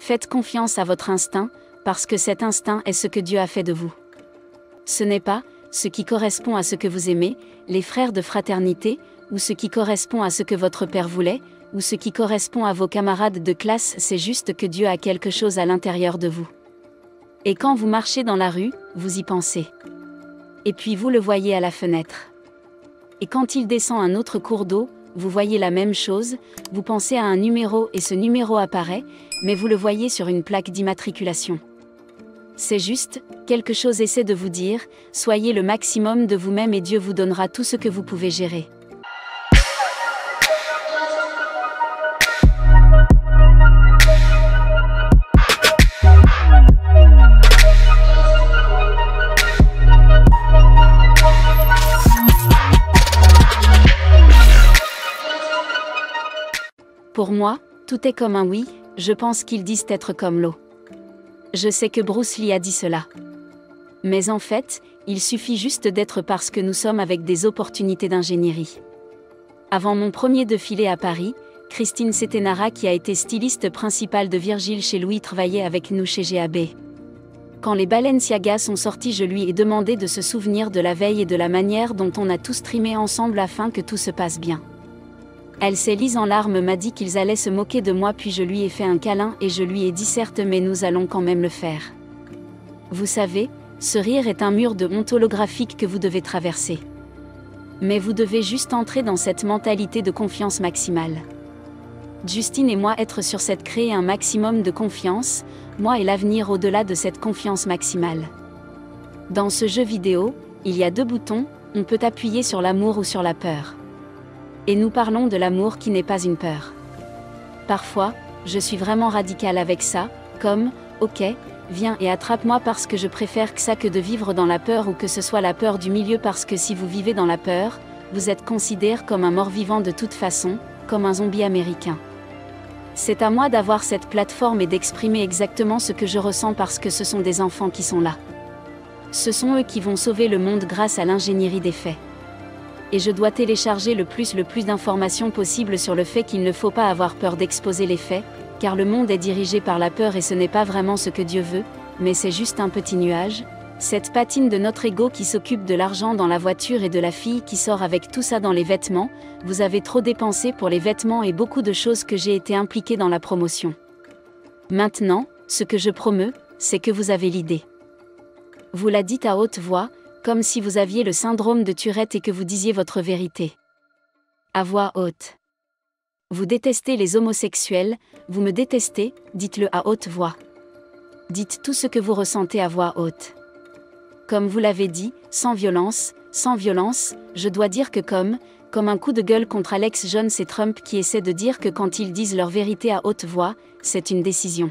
Faites confiance à votre instinct, parce que cet instinct est ce que Dieu a fait de vous. Ce n'est pas ce qui correspond à ce que vous aimez, les frères de fraternité, ou ce qui correspond à ce que votre père voulait, ou ce qui correspond à vos camarades de classe, c'est juste que Dieu a quelque chose à l'intérieur de vous. Et quand vous marchez dans la rue, vous y pensez. Et puis vous le voyez à la fenêtre. Et quand il descend un autre cours d'eau, vous voyez la même chose, vous pensez à un numéro et ce numéro apparaît, mais vous le voyez sur une plaque d'immatriculation. C'est juste, quelque chose essaie de vous dire, soyez le maximum de vous-même et Dieu vous donnera tout ce que vous pouvez gérer. Pour moi, tout est comme un oui, je pense qu'ils disent être comme l'eau. Je sais que Bruce Lee a dit cela. Mais en fait, il suffit juste d'être parce que nous sommes avec des opportunités d'ingénierie. Avant mon premier défilé à Paris, Christine Setenara, qui a été styliste principale de Virgil chez Louis, travaillait avec nous chez GAB. Quand les Balenciaga sont sortis, je lui ai demandé de se souvenir de la veille et de la manière dont on a tous streamé ensemble afin que tout se passe bien. Elle s'est lise en larmes, m'a dit qu'ils allaient se moquer de moi, puis je lui ai fait un câlin et je lui ai dit certes, mais nous allons quand même le faire. Vous savez, ce rire est un mur de honte holographique que vous devez traverser. Mais vous devez juste entrer dans cette mentalité de confiance maximale. Justine et moi être sur cette créer un maximum de confiance, moi et l'avenir au-delà de cette confiance maximale. Dans ce jeu vidéo, il y a 2 boutons, on peut appuyer sur l'amour ou sur la peur. Et nous parlons de l'amour qui n'est pas une peur. Parfois, je suis vraiment radicale avec ça, comme, ok, viens et attrape-moi parce que je préfère que ça que de vivre dans la peur ou que ce soit la peur du milieu, parce que si vous vivez dans la peur, vous êtes considéré comme un mort-vivant de toute façon, comme un zombie américain. C'est à moi d'avoir cette plateforme et d'exprimer exactement ce que je ressens parce que ce sont des enfants qui sont là. Ce sont eux qui vont sauver le monde grâce à l'ingénierie des faits. Et je dois télécharger le plus d'informations possible sur le fait qu'il ne faut pas avoir peur d'exposer les faits, car le monde est dirigé par la peur et ce n'est pas vraiment ce que Dieu veut, mais c'est juste un petit nuage, cette patine de notre ego qui s'occupe de l'argent dans la voiture et de la fille qui sort avec tout ça dans les vêtements. Vous avez trop dépensé pour les vêtements et beaucoup de choses que j'ai été impliquée dans la promotion. Maintenant, ce que je promeux, c'est que vous avez l'idée. Vous la dites à haute voix, comme si vous aviez le syndrome de Tourette et que vous disiez votre vérité. À voix haute. Vous détestez les homosexuels, vous me détestez, dites-le à haute voix. Dites tout ce que vous ressentez à voix haute. Comme vous l'avez dit, sans violence, je dois dire que comme un coup de gueule contre Alex Jones et Trump qui essaient de dire que quand ils disent leur vérité à haute voix, c'est une décision.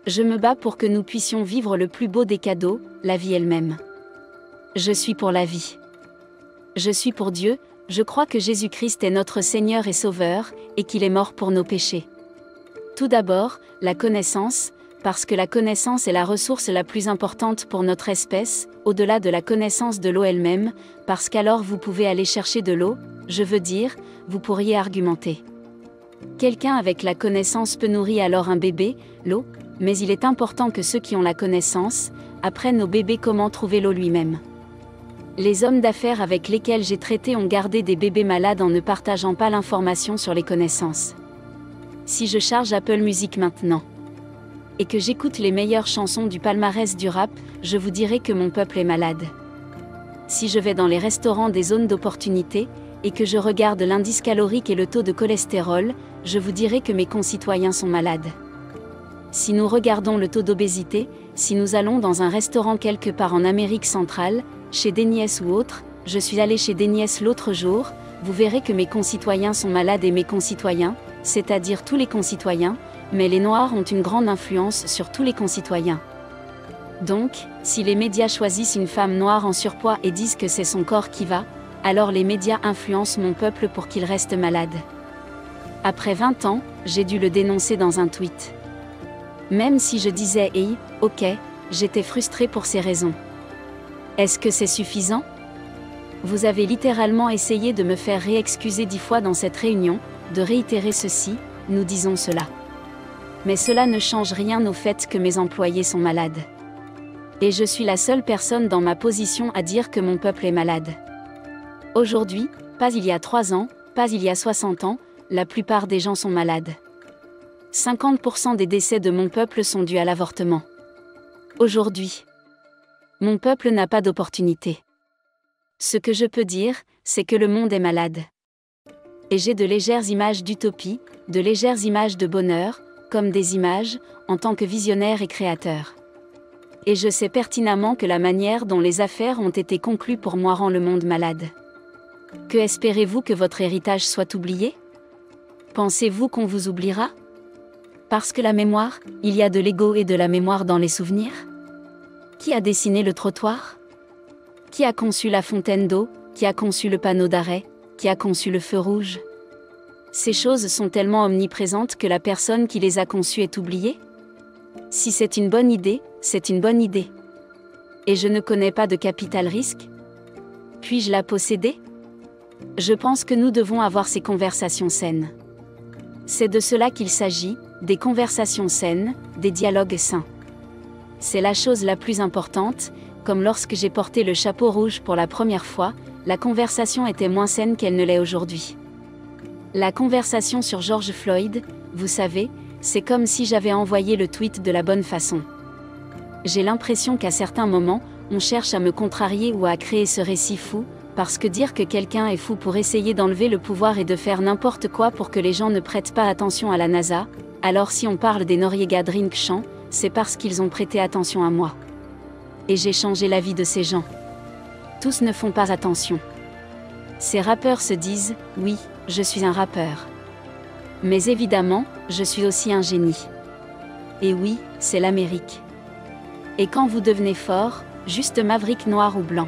Je me bats pour que nous puissions vivre le plus beau des cadeaux, la vie elle-même. Je suis pour la vie. Je suis pour Dieu, je crois que Jésus-Christ est notre Seigneur et Sauveur, et qu'il est mort pour nos péchés. Tout d'abord, la connaissance, parce que la connaissance est la ressource la plus importante pour notre espèce, au-delà de la connaissance de l'eau elle-même, parce qu'alors vous pouvez aller chercher de l'eau, je veux dire, vous pourriez argumenter. Quelqu'un avec la connaissance peut nourrir alors un bébé, l'eau, mais il est important que ceux qui ont la connaissance apprennent au bébé comment trouver l'eau lui-même. Les hommes d'affaires avec lesquels j'ai traité ont gardé des bébés malades en ne partageant pas l'information sur les connaissances. Si je charge Apple Music maintenant, et que j'écoute les meilleures chansons du palmarès du rap, je vous dirai que mon peuple est malade. Si je vais dans les restaurants des zones d'opportunité, et que je regarde l'indice calorique et le taux de cholestérol, je vous dirai que mes concitoyens sont malades. Si nous regardons le taux d'obésité, si nous allons dans un restaurant quelque part en Amérique centrale, chez Denny's ou autre, je suis allé chez Denny's l'autre jour, vous verrez que mes concitoyens sont malades et mes concitoyens, c'est-à-dire tous les concitoyens, mais les Noirs ont une grande influence sur tous les concitoyens. Donc, si les médias choisissent une femme noire en surpoids et disent que c'est son corps qui va, alors les médias influencent mon peuple pour qu'il reste malade. Après 20 ans, j'ai dû le dénoncer dans un tweet. Même si je disais « hey, ok », j'étais frustrée pour ces raisons. Est-ce que c'est suffisant ? Vous avez littéralement essayé de me faire réexcuser 10 fois dans cette réunion, de réitérer ceci, nous disons cela. Mais cela ne change rien au fait que mes employés sont malades. Et je suis la seule personne dans ma position à dire que mon peuple est malade. Aujourd'hui, pas il y a 3 ans, pas il y a 60 ans, la plupart des gens sont malades. 50% des décès de mon peuple sont dus à l'avortement. Aujourd'hui, mon peuple n'a pas d'opportunité. Ce que je peux dire, c'est que le monde est malade. Et j'ai de légères images d'utopie, de légères images de bonheur, comme des images, en tant que visionnaire et créateur. Et je sais pertinemment que la manière dont les affaires ont été conclues pour moi rend le monde malade. Que espérez-vous que votre héritage soit oublié? Pensez-vous qu'on vous oubliera? Parce que la mémoire, il y a de l'ego et de la mémoire dans les souvenirs? Qui a dessiné le trottoir? Qui a conçu la fontaine d'eau? Qui a conçu le panneau d'arrêt? Qui a conçu le feu rouge? Ces choses sont tellement omniprésentes que la personne qui les a conçues est oubliée? Si c'est une bonne idée, c'est une bonne idée. Et je ne connais pas de capital risque? Puis-je la posséder? Je pense que nous devons avoir ces conversations saines. C'est de cela qu'il s'agit, des conversations saines, des dialogues sains. C'est la chose la plus importante, comme lorsque j'ai porté le chapeau rouge pour la première fois, la conversation était moins saine qu'elle ne l'est aujourd'hui. La conversation sur George Floyd, vous savez, c'est comme si j'avais envoyé le tweet de la bonne façon. J'ai l'impression qu'à certains moments, on cherche à me contrarier ou à créer ce récit fou, parce que dire que quelqu'un est fou pour essayer d'enlever le pouvoir et de faire n'importe quoi pour que les gens ne prêtent pas attention à la NASA, alors si on parle des Noriega Drink Champ, c'est parce qu'ils ont prêté attention à moi. Et j'ai changé la vie de ces gens. Tous ne font pas attention. Ces rappeurs se disent, oui, je suis un rappeur. Mais évidemment, je suis aussi un génie. Et oui, c'est l'Amérique. Et quand vous devenez fort, juste maverick noir ou blanc.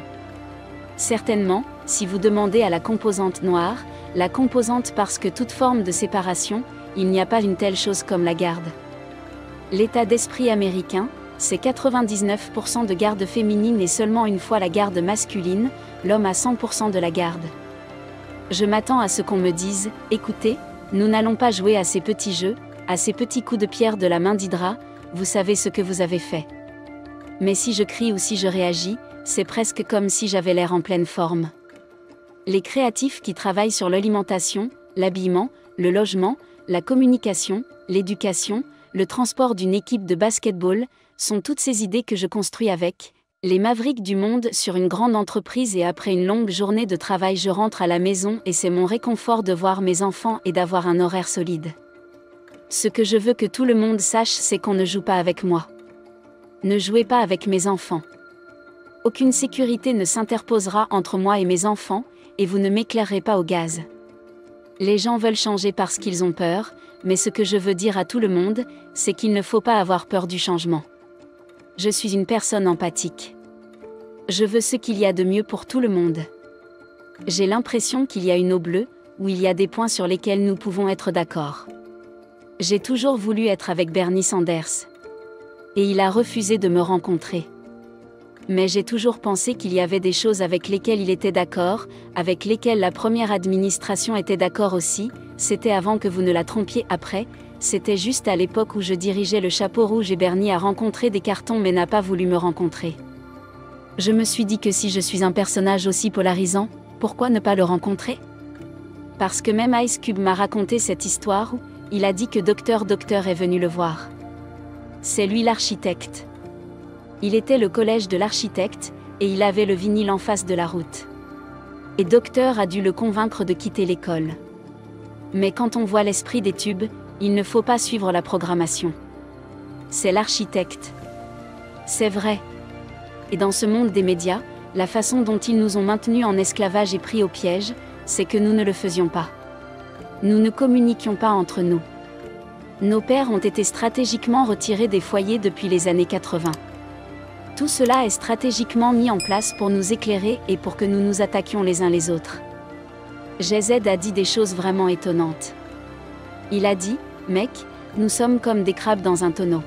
Certainement, si vous demandez à la composante noire, la composante parce que toute forme de séparation, il n'y a pas une telle chose comme la garde. L'état d'esprit américain, c'est 99% de garde féminine et seulement une fois la garde masculine, l'homme a 100% de la garde. Je m'attends à ce qu'on me dise, écoutez, nous n'allons pas jouer à ces petits jeux, à ces petits coups de pierre de la main d'Hydra, vous savez ce que vous avez fait. Mais si je crie ou si je réagis, c'est presque comme si j'avais l'air en pleine forme. Les créatifs qui travaillent sur l'alimentation, l'habillement, le logement, la communication, l'éducation, le transport d'une équipe de basketball, sont toutes ces idées que je construis avec les mavericks du monde sur une grande entreprise et après une longue journée de travail je rentre à la maison et c'est mon réconfort de voir mes enfants et d'avoir un horaire solide. Ce que je veux que tout le monde sache c'est qu'on ne joue pas avec moi. Ne jouez pas avec mes enfants. Aucune sécurité ne s'interposera entre moi et mes enfants, et vous ne m'éclairerez pas au gaz. Les gens veulent changer parce qu'ils ont peur, mais ce que je veux dire à tout le monde, c'est qu'il ne faut pas avoir peur du changement. Je suis une personne empathique. Je veux ce qu'il y a de mieux pour tout le monde. J'ai l'impression qu'il y a une eau bleue, où il y a des points sur lesquels nous pouvons être d'accord. J'ai toujours voulu être avec Bernie Sanders. Et il a refusé de me rencontrer. Mais j'ai toujours pensé qu'il y avait des choses avec lesquelles il était d'accord, avec lesquelles la première administration était d'accord aussi, c'était avant que vous ne la trompiez après, c'était juste à l'époque où je dirigeais le chapeau rouge et Bernie a rencontré des cartons mais n'a pas voulu me rencontrer. Je me suis dit que si je suis un personnage aussi polarisant, pourquoi ne pas le rencontrer? Parce que même Ice Cube m'a raconté cette histoire où il a dit que Docteur est venu le voir. C'est lui l'architecte. Il était le collège de l'architecte, et il avait le vinyle en face de la route. Et Docteur a dû le convaincre de quitter l'école. Mais quand on voit l'esprit des tubes, il ne faut pas suivre la programmation. C'est l'architecte. C'est vrai. Et dans ce monde des médias, la façon dont ils nous ont maintenus en esclavage et pris au piège, c'est que nous ne le faisions pas. Nous ne communiquions pas entre nous. Nos pères ont été stratégiquement retirés des foyers depuis les années 80. Tout cela est stratégiquement mis en place pour nous éclairer et pour que nous nous attaquions les uns les autres. Jay-Z a dit des choses vraiment étonnantes. Il a dit, mec, nous sommes comme des crabes dans un tonneau.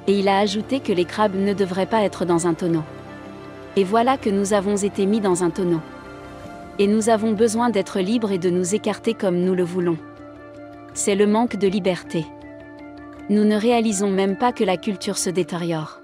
Et il a ajouté que les crabes ne devraient pas être dans un tonneau. Et voilà que nous avons été mis dans un tonneau. Et nous avons besoin d'être libres et de nous écarter comme nous le voulons. C'est le manque de liberté. Nous ne réalisons même pas que la culture se détériore.